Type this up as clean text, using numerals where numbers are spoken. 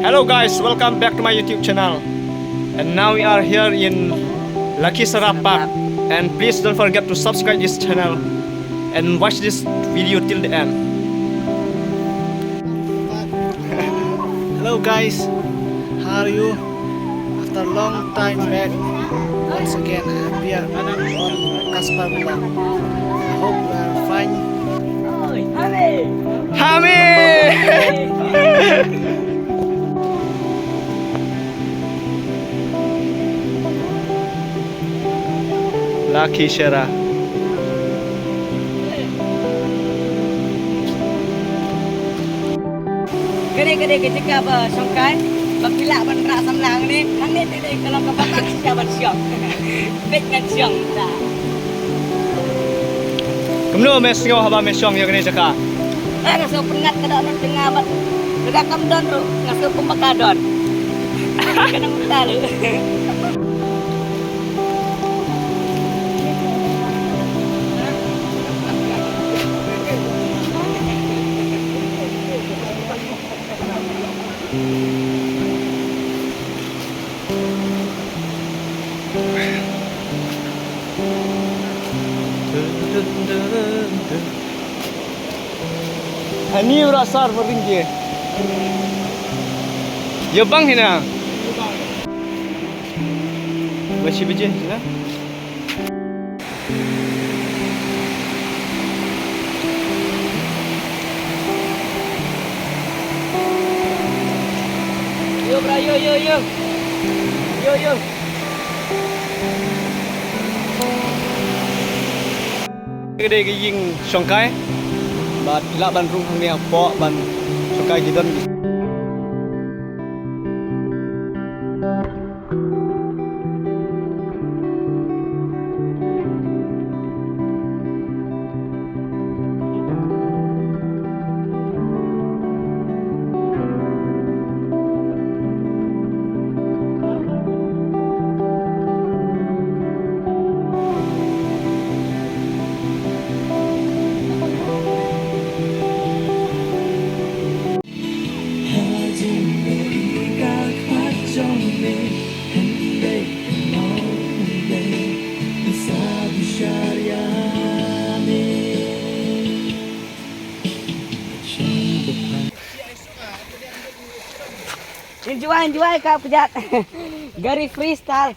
Hello guys, welcome back to my YouTube channel. And now we are here in Lucky Sarapak. And please don't forget to subscribe this channel and watch this video till the end. Hello guys, how are you? After a long time back, once again we are on Khasi. I hope you are fine. Hami! Lucky Shara. Gede-gede ketika songkai, bila bandra samlang ni, kan ni tidak kalau kepatak siapa siang, baik kan siang dah. Kamu mes ngau haba mes shong yang ni cakap. Ngasuh pengat ke dalam tengah bat, sudah kamdon ru, ngasuh pembakadon. Kena mutar. Hani berasar beringgi. Ya bang hina. Masih biji na? Yo bro, yo. Yo. Gede ging songkai. Bat la ban rung ni apo ban songkai gidon. Enjoy kau pejat. Gari freestyle.